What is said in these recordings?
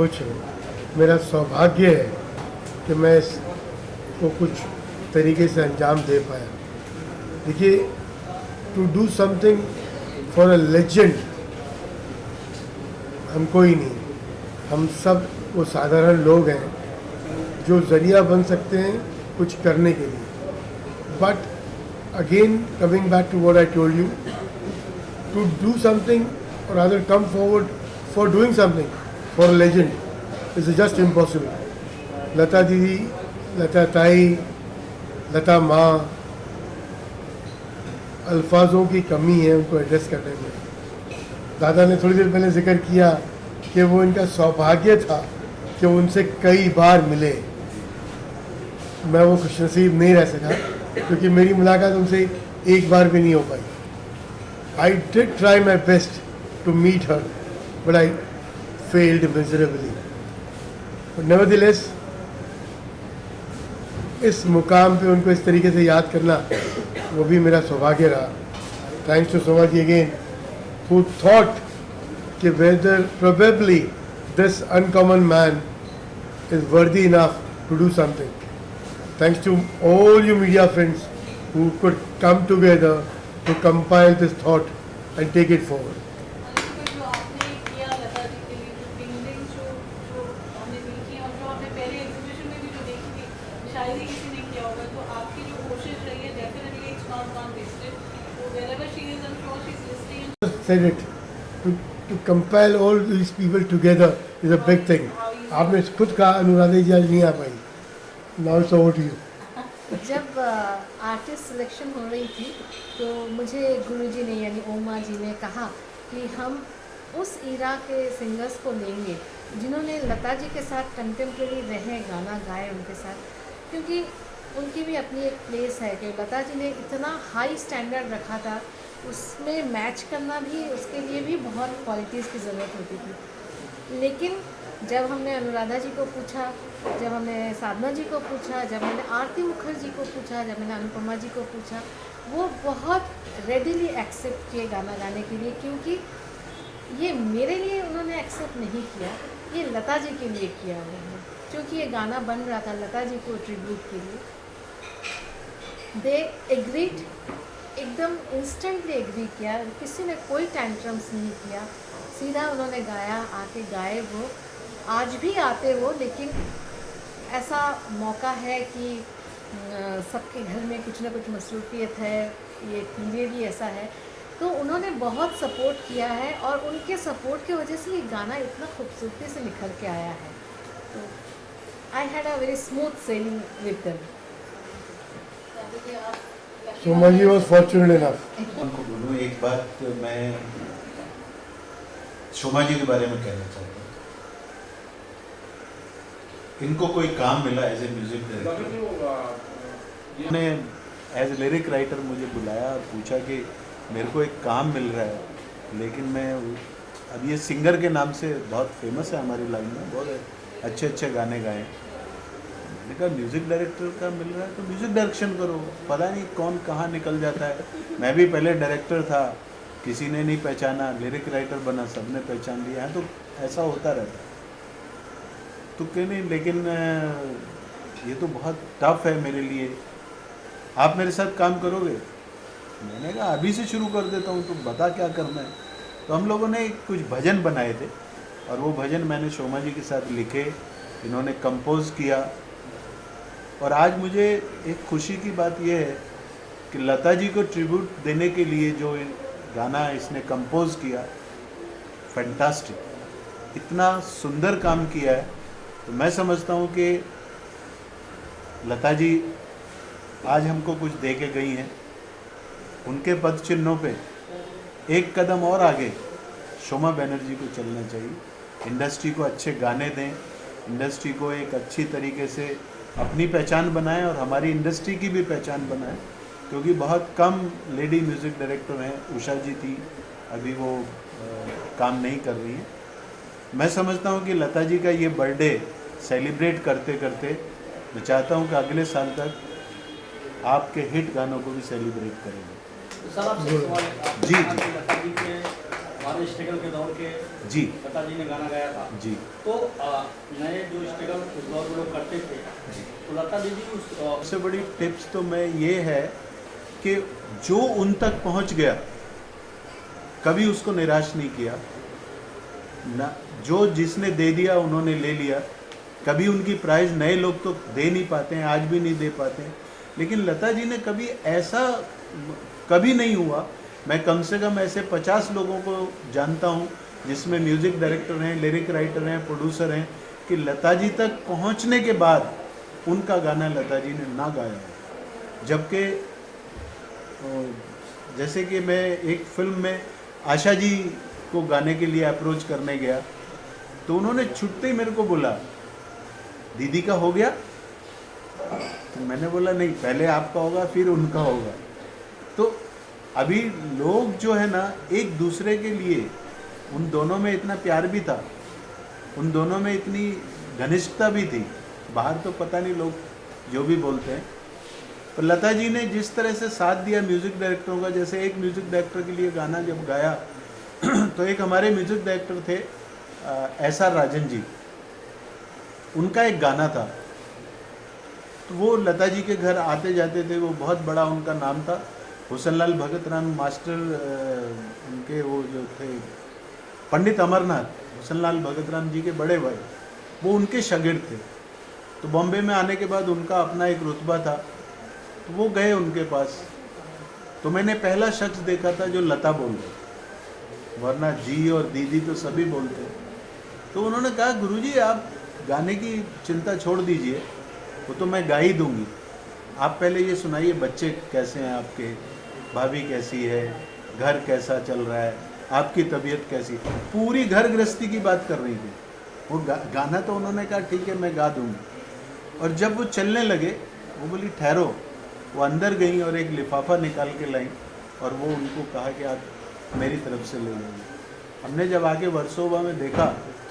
खुश हूँ। मेरा सौभाग्य है कि मैं इसको कुछ तरीके से अंजाम दे पाया। देखिए, to do something for a legend हम कोई नहीं, हम सब वो साधारण लोग हैं जो ज़रिया बन सकते हैं कुछ करने के लिए। But again coming back to what I told you, to do something और other come forward for doing something for a legend is just impossible. Lata दीदी, लता ताई, लता माँ, अल्फाजों की कमी है उनको एड्रेस करने में। दादा ने थोड़ी देर पहले जिक्र किया कि वो इनका सौभाग्य था कि उनसे कई बार मिले। मैं वो खुशनसीब नहीं रह सका क्योंकि मेरी मुलाकात उनसे एक बार भी नहीं हो पाई। I did try my best to meet her but I failed miserably. Nevertheless इस मुकाम पे उनको इस तरीके से याद करना वो भी मेरा सौभाग्य रहा। Thanks to so much again who thought कि whether probably this uncommon man is worthy enough to do something. Thanks to all you media friends who could come together to compile this thought and take it forward. जो आपने किया लता जी के लिए, जो painting जो हमने देखी और जो आपने पहले एग्जीबिशन में भी जो देखी थी, शायद ही किसी ने किया होगा। तो आपकी जो कोशिश रही है, definitely it's not gone wasted. तो wherever she is, I'm sure she's listening. Said it. To compile all these people together is a big thing. आपने खुद कहा अनुराधा जी आज नहीं आ पाई. Now it's over to you. जब आर्टिस्ट सिलेक्शन हो रही थी तो मुझे गुरुजी ने यानी ओमा जी ने कहा कि हम उस इरा के सिंगर्स को लेंगे जिन्होंने लता जी के साथ कंटेम्प्रेरी रहे, गाना गाए उनके साथ, क्योंकि उनकी भी अपनी एक प्लेस है कि लता जी ने इतना हाई स्टैंडर्ड रखा था, उसमें मैच करना भी उसके लिए भी बहुत क्वालिटीज़ की ज़रूरत होती थी। लेकिन जब हमने अनुराधा जी को पूछा, जब हमने साधना जी को पूछा, जब मैंने आरती मुखर्जी को पूछा, जब मैंने अनुपमा जी को पूछा, वो बहुत रेडिली एक्सेप्ट किए गाना गाने के लिए, क्योंकि ये मेरे लिए उन्होंने एक्सेप्ट नहीं किया, ये लता जी के लिए किया उन्होंने, क्योंकि ये गाना बन रहा था लता जी को ट्रिब्यूट के लिए। दे एग्रीड, एकदम इंस्टेंटली एग्री किया, किसी ने कोई टैंट्रम्स नहीं किया, सीधा उन्होंने गाया, आके गाए वो, आज भी आते वो। लेकिन ऐसा मौका है कि सबके घर में कुछ ना कुछ मसरूफियत है, ये पीरियड ही ऐसा है, तो उन्होंने बहुत सपोर्ट किया है और उनके सपोर्ट की वजह से ये गाना इतना खूबसूरती से निखर के आया है। तो I had a very smooth selling with them. Soma ji was fortunate enough. उनको बोलूँ एक बात, मैं शोमा जी के बारे में कहना चाहता हूँ। इनको कोई काम मिला एज ए म्यूजिक डायरेक्टर, ने एज ए लिरिक राइटर मुझे बुलाया और पूछा कि मेरे को एक काम मिल रहा है, लेकिन मैं अब ये सिंगर के नाम से बहुत फेमस है हमारी लाइन में, बहुत अच्छे अच्छे गाने गाए। मैंने कहा म्यूज़िक डायरेक्टर का मिल रहा है तो म्यूज़िक डायरेक्शन करो, पता नहीं कौन कहाँ निकल जाता है। मैं भी पहले डायरेक्टर था, किसी ने नहीं पहचाना, लिरिक राइटर बना, सबने पहचान लिया है, तो ऐसा होता रहता है। तो क्यों नहीं, लेकिन ये तो बहुत टफ है मेरे लिए, आप मेरे साथ काम करोगे? मैंने कहा अभी से शुरू कर देता हूँ, तो बता क्या करना है। तो हम लोगों ने कुछ भजन बनाए थे और वो भजन मैंने शोमा जी के साथ लिखे, इन्होंने कंपोज़ किया। और आज मुझे एक खुशी की बात यह है कि लता जी को ट्रिब्यूट देने के लिए जो गाना इसने कंपोज़ किया, फैंटास्टिक, इतना सुंदर काम किया है। तो मैं समझता हूँ कि लता जी आज हमको कुछ दे के गई हैं, उनके पद चिन्हों पे एक कदम और आगे शोमा बनर्जी को चलना चाहिए। इंडस्ट्री को अच्छे गाने दें, इंडस्ट्री को एक अच्छी तरीके से अपनी पहचान बनाएं और हमारी इंडस्ट्री की भी पहचान बनाएं, क्योंकि बहुत कम लेडी म्यूज़िक डायरेक्टर हैं। उषा जी थी, अभी वो काम नहीं कर रही हैं। मैं समझता हूँ कि लता जी का ये बर्थडे सेलिब्रेट करते करते मैं चाहता हूँ कि अगले साल तक आपके हिट गानों को भी सेलिब्रेट करेंगे। तो सर आपसे एक सवाल है, जी, जी। लता जी के बारे आपने स्ट्रगल के दौर के जी लता जी ने गाना गाया था जी तो नए जो स्ट्रगल उस दौर में लोग करते थे तो लता दीदी उस सबसे बड़ी टिप्स तो मैं ये है कि जो उन तक पहुंच गया कभी उसको निराश नहीं किया ना, जो जिसने दे दिया उन्होंने ले लिया। कभी उनकी प्राइज़ नए लोग तो दे नहीं पाते हैं, आज भी नहीं दे पाते हैं, लेकिन लता जी ने कभी ऐसा कभी नहीं हुआ। मैं कम से कम ऐसे 50 लोगों को जानता हूँ जिसमें म्यूज़िक डायरेक्टर हैं, लिरिक राइटर हैं, प्रोड्यूसर हैं, कि लता जी तक पहुँचने के बाद उनका गाना लता जी ने ना गाया है। जबकि जैसे कि मैं एक फिल्म में आशा जी को गाने के लिए अप्रोच करने गया तो उन्होंने छुट्टे ही मेरे को बोला, दीदी का हो गया? तो मैंने बोला नहीं, पहले आपका होगा फिर उनका होगा। तो अभी लोग जो है ना एक दूसरे के लिए, उन दोनों में इतना प्यार भी था, उन दोनों में इतनी घनिष्ठता भी थी। बाहर तो पता नहीं लोग जो भी बोलते हैं, पर लता जी ने जिस तरह से साथ दिया म्यूज़िक डायरेक्टरों का, जैसे एक म्यूज़िक डायरेक्टर के लिए गाना जब गाया तो एक हमारे म्यूज़िक डायरेक्टर थे SR राजन जी, उनका एक गाना था, तो वो लता जी के घर आते जाते थे, वो बहुत बड़ा उनका नाम था। हुसनलाल भगत राम मास्टर उनके वो जो थे पंडित अमरनाथ हुसनलाल भगत राम जी के बड़े भाई, वो उनके शागिर्द थे। तो बॉम्बे में आने के बाद उनका अपना एक रुतबा था, तो वो गए उनके पास, तो मैंने पहला शख्स देखा था जो लता बोल रहे, वरना जी और दीदी तो सभी बोलते। तो उन्होंने कहा गुरुजी आप गाने की चिंता छोड़ दीजिए, वो तो मैं गा ही दूंगी, आप पहले ये सुनाइए बच्चे कैसे हैं आपके, भाभी कैसी है, घर कैसा चल रहा है, आपकी तबीयत कैसी। पूरी घर गृहस्थी की बात कर रही थी वो। गाना तो उन्होंने कहा ठीक है मैं गा दूंगी। और जब वो चलने लगे वो बोली ठहरो, वो अंदर गई और एक लिफाफा निकाल के लाई और वो उनको कहा कि आप मेरी तरफ से ले लेंगे। हमने जब आगे वर्सोवा में देखा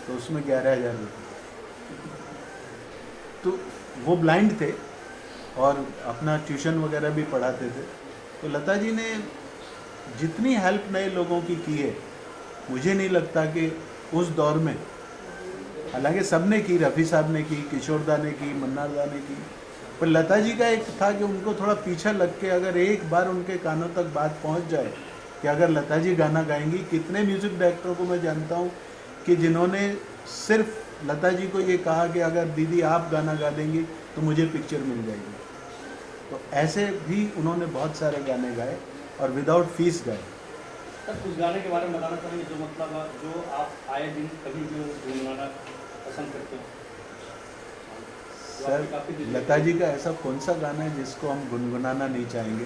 तो उसमें 11,000 रुपये। तो वो ब्लाइंड थे और अपना ट्यूशन वगैरह भी पढ़ाते थे। तो लता जी ने जितनी हेल्प नए लोगों की है, मुझे नहीं लगता कि उस दौर में, हालांकि सब ने की, रफ़ी साहब ने की, किशोर दा ने की, मन्नार दा ने की, पर लता जी का एक था कि उनको थोड़ा पीछा लग के अगर एक बार उनके कानों तक बात पहुंच जाए कि अगर लता जी गाना गाएंगी। कितने म्यूज़िक डायरेक्टरों को मैं जानता हूं कि जिन्होंने सिर्फ लता जी को ये कहा कि अगर दीदी आप गाना गा देंगी तो मुझे पिक्चर मिल जाएगी। तो ऐसे भी उन्होंने बहुत सारे गाने गाए और विदाउट फीस गाए। सर उस गाने के बारे में बताना चाहेंगे जो मतलब जो आप आए दिन कभी जो गुनगुनाना पसंद करते हो? सर लता जी का ऐसा कौन सा गाना है जिसको हम गुनगुनाना नहीं चाहेंगे?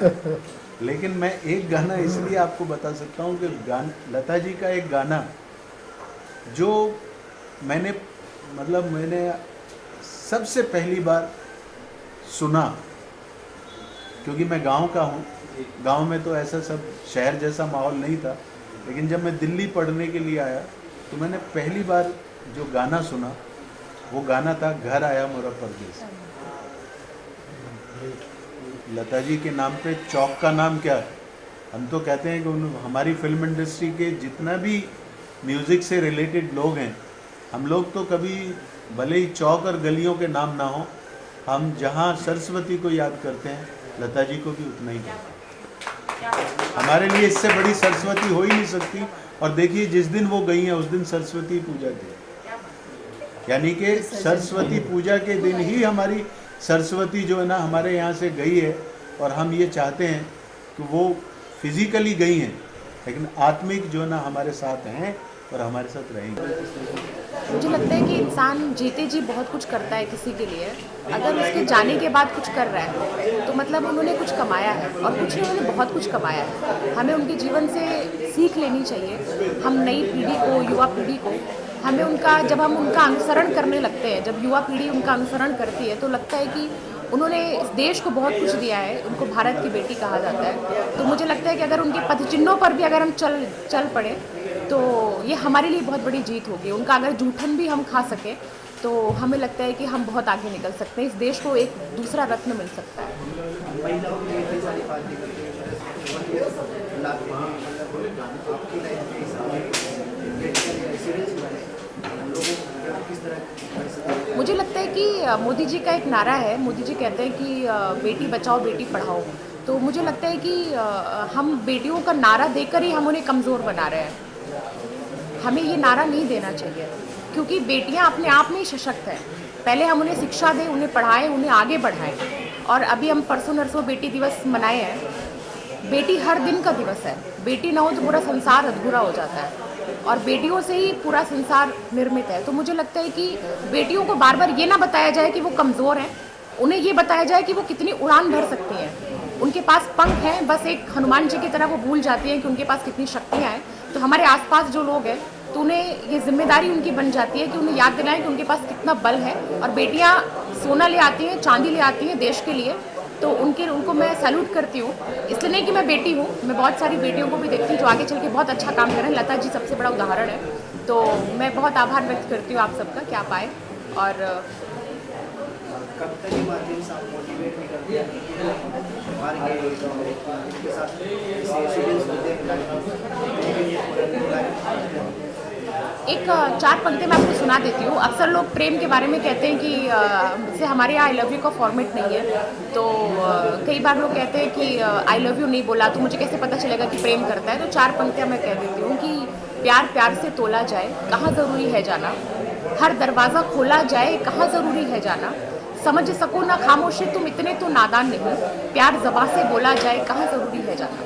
लेकिन मैं एक गाना इसलिए आपको बता सकता हूँ कि लता जी का एक गाना जो मैंने सबसे पहली बार सुना, क्योंकि मैं गांव का हूँ, गांव में तो ऐसा सब शहर जैसा माहौल नहीं था, लेकिन जब मैं दिल्ली पढ़ने के लिए आया तो मैंने पहली बार जो गाना सुना वो गाना था घर आया मोरा परदेस। लता जी के नाम पे चौक का नाम क्या है? हम तो कहते हैं कि हमारी फिल्म इंडस्ट्री के जितना भी म्यूज़िक से रिलेटेड लोग हैं, हम लोग तो कभी भले ही चौक और गलियों के नाम ना हो, हम जहाँ सरस्वती को याद करते हैं लता जी को भी उतना ही करते हैं। हमारे लिए इससे बड़ी सरस्वती हो ही नहीं सकती। और देखिए जिस दिन वो गई हैं उस दिन सरस्वती पूजा की, यानी कि सरस्वती पूजा के दिन ही हमारी सरस्वती जो है ना हमारे यहाँ से गई है। और हम ये चाहते हैं कि वो फिजिकली गई हैं लेकिन आत्मिक जो है ना हमारे साथ हैं और हमारे साथ रहेंगे। मुझे लगता है कि इंसान जीते जी बहुत कुछ करता है किसी के लिए, अगर उसके जाने के बाद कुछ कर रहा है तो मतलब उन्होंने कुछ कमाया है, और कुछ नहीं उन्होंने बहुत कुछ कमाया है। हमें उनके जीवन से सीख लेनी चाहिए। हम नई पीढ़ी को, युवा पीढ़ी को, हमें उनका, जब हम उनका अनुसरण करने लगते हैं, जब युवा पीढ़ी उनका अनुसरण करती है तो लगता है कि उन्होंने इस देश को बहुत कुछ दिया है, उनको भारत की बेटी कहा जाता है। तो मुझे लगता है कि अगर उनके पदचिन्हों पर भी अगर हम चल पड़े तो ये हमारे लिए बहुत बड़ी जीत होगी। उनका अगर जूठन भी हम खा सके तो हमें लगता है कि हम बहुत आगे निकल सकते हैं, इस देश को एक दूसरा रत्न मिल सकता है। महिलाओं के लिए कई सारी बातें आपकी लाइफ में तरह की परिस्थिति? मुझे लगता है कि मोदी जी का एक नारा है, मोदी जी कहते हैं कि बेटी बचाओ बेटी पढ़ाओ। तो मुझे लगता है कि हम बेटियों का नारा देकर ही हम उन्हें कमज़ोर बना रहे हैं। हमें ये नारा नहीं देना चाहिए, क्योंकि बेटियां अपने आप में ही सशक्त हैं। पहले हम उन्हें शिक्षा दें, उन्हें पढ़ाएं, उन्हें आगे बढ़ाएं। और अभी हम परसों नरसों बेटी दिवस मनाए हैं। बेटी हर दिन का दिवस है। बेटी ना हो तो पूरा संसार अधूरा हो जाता है, और बेटियों से ही पूरा संसार निर्मित है। तो मुझे लगता है कि बेटियों को बार बार ये ना बताया जाए कि वो कमज़ोर हैं, उन्हें ये बताया जाए कि वो कितनी उड़ान भर सकती हैं। उनके पास पंख हैं, बस एक हनुमान जी की तरह वो भूल जाती हैं कि उनके पास कितनी शक्तियाँ हैं। तो हमारे आसपास जो लोग हैं, तो उन्हें ये जिम्मेदारी उनकी बन जाती है कि उन्हें याद दिलाएं कि उनके पास कितना बल है। और बेटियाँ सोना ले आती हैं, चांदी ले आती हैं देश के लिए। तो उनको मैं सैल्यूट करती हूँ। इसलिए नहीं कि मैं बेटी हूँ, मैं बहुत सारी बेटियों को भी देखती हूँ जो आगे चल के बहुत अच्छा काम कर रहे हैं। लता जी सबसे बड़ा उदाहरण है। तो मैं बहुत आभार व्यक्त करती हूँ आप सबका कि आप आए। और कविता के माध्यम से आप मोटिवेट भी करते हैं बाहर के साथ स्टूडेंट्स होते हैं। एक 4 पंक्ति मैं आपको सुना देती हूँ। अक्सर लोग प्रेम के बारे में कहते हैं कि जैसे हमारे यहाँ आई लव यू का फॉर्मेट नहीं है, तो कई बार लोग कहते हैं कि आई लव यू नहीं बोला तो मुझे कैसे पता चलेगा कि प्रेम करता है। तो 4 पंक्तियाँ मैं कह देती हूँ कि प्यार प्यार से तोला जाए, कहाँ ज़रूरी है जाना। हर दरवाज़ा खोला जाए, कहाँ ज़रूरी है जाना। समझ सको ना खामोशी तुम इतने तो नादान नहीं। प्यार ज़बां से बोला जाए, कहाँ ज़रूरी है जाना।